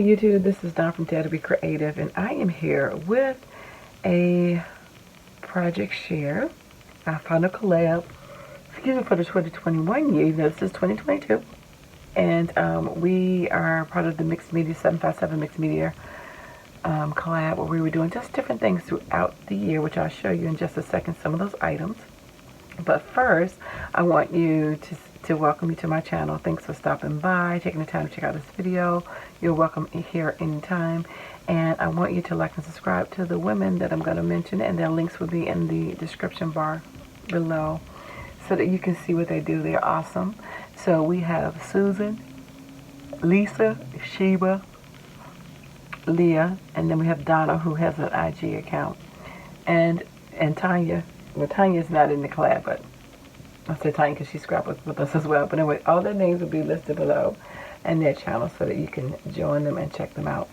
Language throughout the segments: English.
YouTube, this is Dawn from DaretoBeCreative, and I am here with a project share. I found a collab, for the 2021 year, even though this is 2022. And we are part of the Mixed Media 757 Mixed Media collab, where we were doing just different things throughout the year, which I'll show you in just a second, some of those items. But first, I want you to welcome you to my channel. Thanks for stopping by, taking the time to check out this video. You're welcome here anytime. And I want you to like and subscribe to the women that I'm going to mention, and their links will be in the description bar below so that you can see what they do. They're awesome. So we have Susan, Lisa, Sheba, Leah, and then we have Donna, who has an IG account, and Tanya. Well, Tanya's not in the collab, but I said Tanya because she scrapped with us as well. But anyway, all their names will be listed below and their channels so that you can join them and check them out.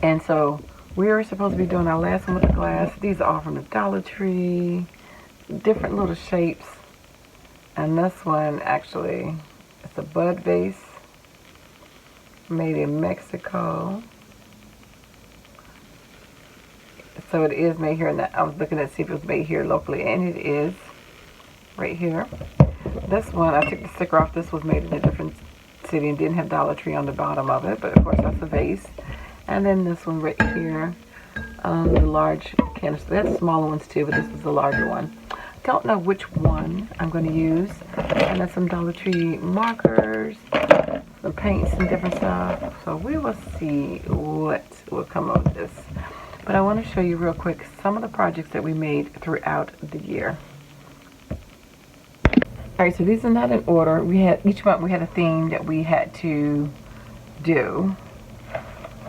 And so we are supposed to be doing our last one with the glass. These are all from the Dollar Tree, different little shapes. And this one, actually, it's a bud vase made in Mexico. So it is made here, and I was looking to see if it was made here locally, and it is right here. This one, I took the sticker off. This was made in a different city and didn't have Dollar Tree on the bottom of it, but of course that's a vase. And then this one right here, the large canister. They had smaller ones too, but this is the larger one. Don't know which one I'm going to use. And then some Dollar Tree markers, some paints and different stuff. So we will see what will come of this. But I want to show you real quick some of the projects that we made throughout the year. Alright, so these are not in order. We had each month we had a theme that we had to do.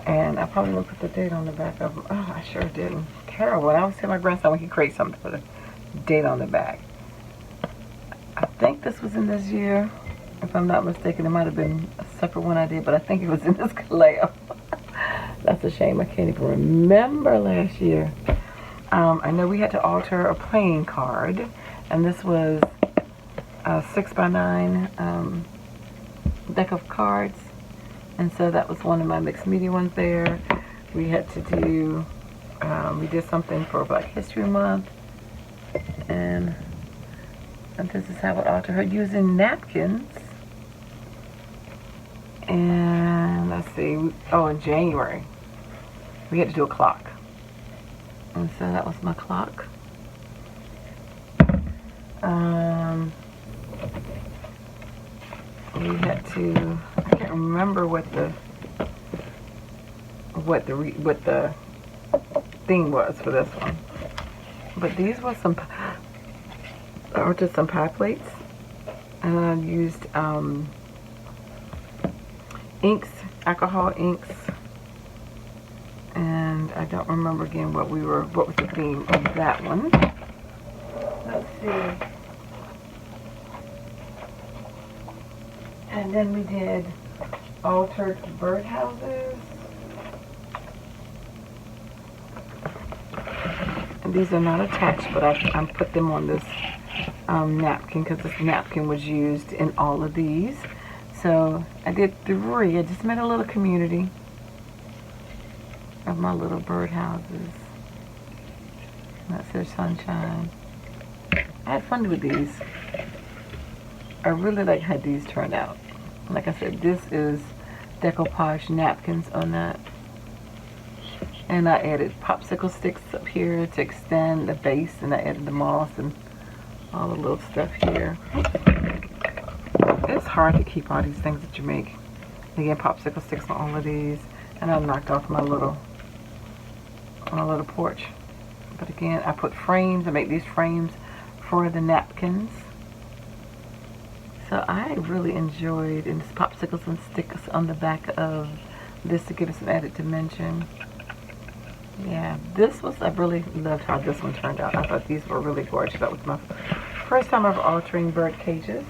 And I probably didn't put the date on the back of them. Oh, I sure didn't. Terrible. And I always tell my grandson we could create something to put a date on the back. I think this was in this year. If I'm not mistaken, it might have been a separate one I did, but I think it was in this collab. That's a shame. I can't even remember last year. I know we had to alter a playing card, and this was a 6x9 deck of cards, and so that was one of my mixed media ones there. We had to do, we did something for Black History Month, and this is how it altered her using napkins. And let's see, oh, in January we had to do a clock, and so that was my clock. We had to, I can't remember what the theme was for this one, but these were some, or just some pie plates, and I used inks, alcohol inks, and I don't remember again what was the theme of that one. Let's see. And then we did altered birdhouses. And these are not attached, but I put them on this napkin because this napkin was used in all of these. So I did 3. I just made a little community of my little birdhouses. That's their sunshine. I had fun with these. I really like how these turned out. Like I said, this is decoupage napkins on that. And I added popsicle sticks up here to extend the base, and I added the moss and all the little stuff here. It's hard to keep all these things that you make. Again, popsicle sticks on all of these, and I knocked off my little porch. But again, I put frames. I make these frames for the napkins. So I really enjoyed, and this popsicles and sticks on the back of this to give it some added dimension. Yeah, this was, I really loved how this one turned out. I thought these were really gorgeous. That was my first time ever altering bird cages.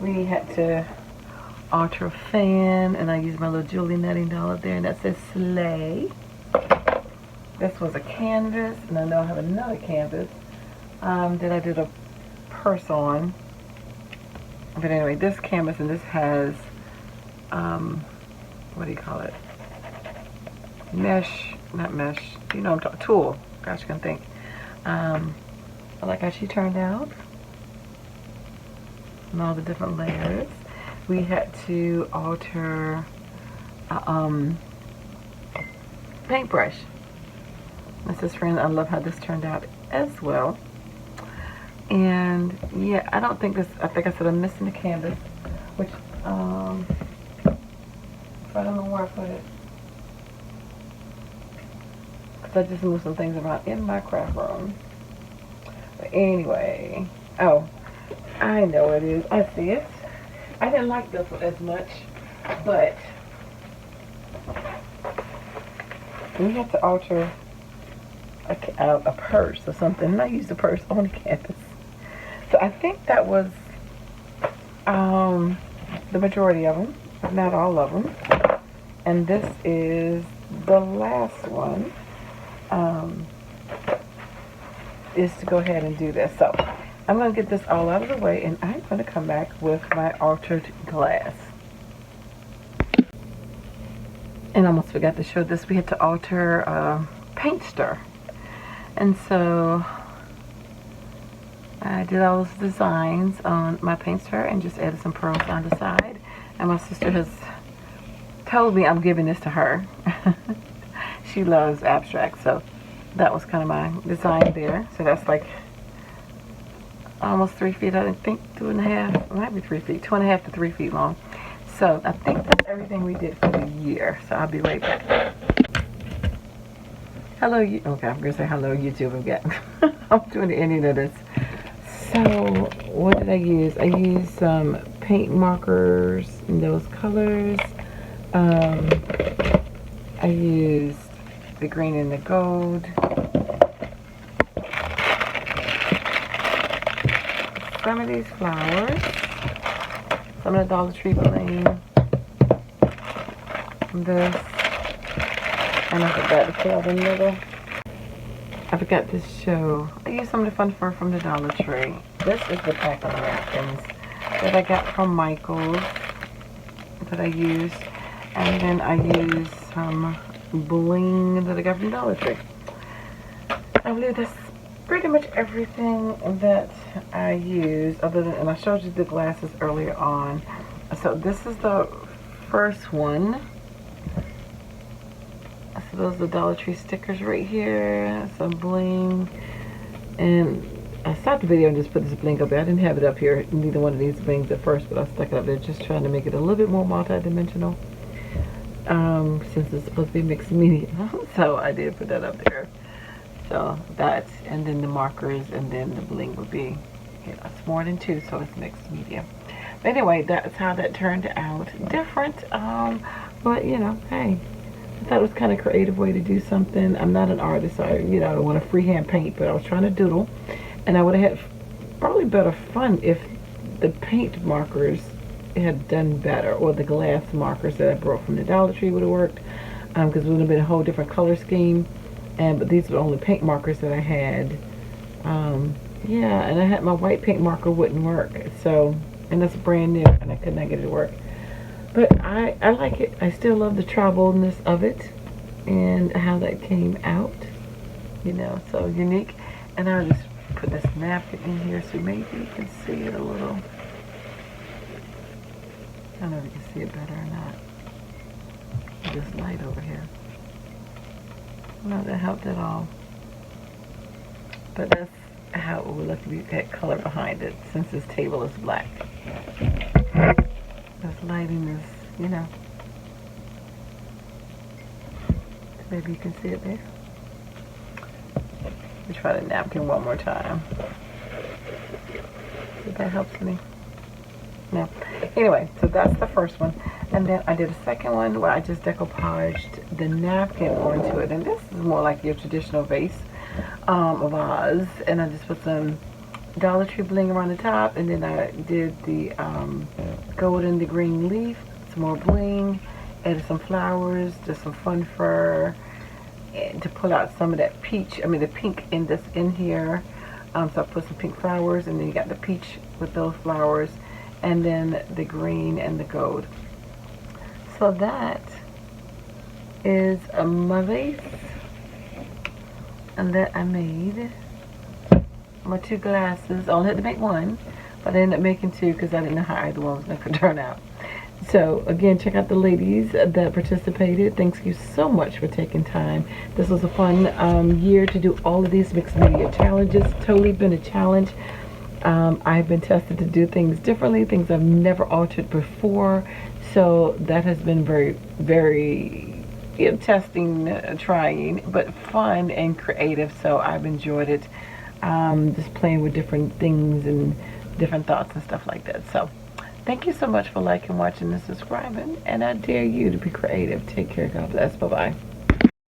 We had to alter a fan, and I used my little Julie netting doll up there, and that says Slay. This was a canvas, and I know I have another canvas that I did a purse on. But anyway, this canvas, and this has, what do you call it? Mesh, not mesh, you know, tool. Gosh, I can think. I like how she turned out. And all the different layers. We had to alter paintbrush. This is friend. I love how this turned out as well. And yeah, I don't think this, I think I said I'm missing the canvas, which I don't know where I put it, because I just moved some things around in my craft room. But anyway, oh, I know what it is. I see it. I didn't like this one as much, but we had to alter a purse or something, and I used the purse on the canvas. So I think that was the majority of them, if not all of them. And this is the last one, is to go ahead and do this. So I'm going to get this all out of the way, and I'm going to come back with my altered glass. And I almost forgot to show this. We had to alter paint stir. And so I did all those designs on my paint stir and just added some pearls on the side. And my sister has told me I'm giving this to her. She loves abstract, so that was kind of my design there. So that's like almost 3 feet, I think 2.5, it might be 3 feet, 2.5 to 3 feet long. So I think that's everything we did for the year. So I'll be right back. Hello, okay, I'm gonna say hello YouTube again. I'm doing the ending of this. So what did I use? I used some paint markers in those colors. I used the green and the gold. Some of these flowers, some of the Dollar Tree bling, this, and I forgot to put out the middle. I forgot to show. I used some of the fun fur from the Dollar Tree. This is the pack of napkins that I got from Michael's that I used, and then I used some bling that I got from Dollar Tree. I believe that's pretty much everything that I use, other than, and I showed you the glasses earlier on. So this is the first one. So those are the Dollar Tree stickers right here, some bling, and I stopped the video and just put this bling up there. I didn't have it up here, neither one of these blings at first, but I stuck it up there just trying to make it a little bit more multi-dimensional, since it's supposed to be mixed media. So I did put that up there. So that, and then the markers, and then the bling would be, you know, it's more than 2, so it's mixed media. But anyway, that's how that turned out. Different, but you know, hey, I thought it was kind of a creative way to do something. I'm not an artist, so I don't want to freehand paint, but I was trying to doodle, and I would have had probably better fun if the paint markers had done better, or the glass markers that I brought from the Dollar Tree would have worked, because it would have been a whole different color scheme. But these were the only paint markers that I had. Yeah, and I had my white paint marker wouldn't work. So, and that's brand new, and I could not get it to work. But I like it. I still love the travelness of it and how that came out. You know, so unique. And I'll just put this napkin in here so maybe you can see it a little. I don't know if you can see it better or not. This light over here. No, that helped at all. But that's how it would look if you had color behind it, since this table is black. This lighting is, you know. Maybe you can see it there. Let me try the napkin one more time. See if that helps me. No. Anyway, so that's the first one. And then I did a second one where I just decoupaged the napkin onto it. And this is more like your traditional vase, vase. And I just put some Dollar Tree bling around the top. And then I did the gold and the green leaf, some more bling, added some flowers, just some fun fur, and to pull out some of that peach, the pink in this in here. So I put some pink flowers, and then you got the peach with those flowers. and then the green and the gold. So that is my vase, and that I made. My 2 glasses. I only had to make 1, but I ended up making 2 because I didn't know how either one was going to turn out. So again, check out the ladies that participated. Thank you so much for taking time. This was a fun year to do all of these mixed media challenges. Totally been a challenge. I've been tested to do things differently, things I've never altered before. So that has been very, very testing, trying, but fun and creative. So I've enjoyed it. Just playing with different things and different thoughts and stuff like that. So thank you so much for liking, watching, and subscribing. And I dare you to be creative. Take care. God bless. Bye-bye.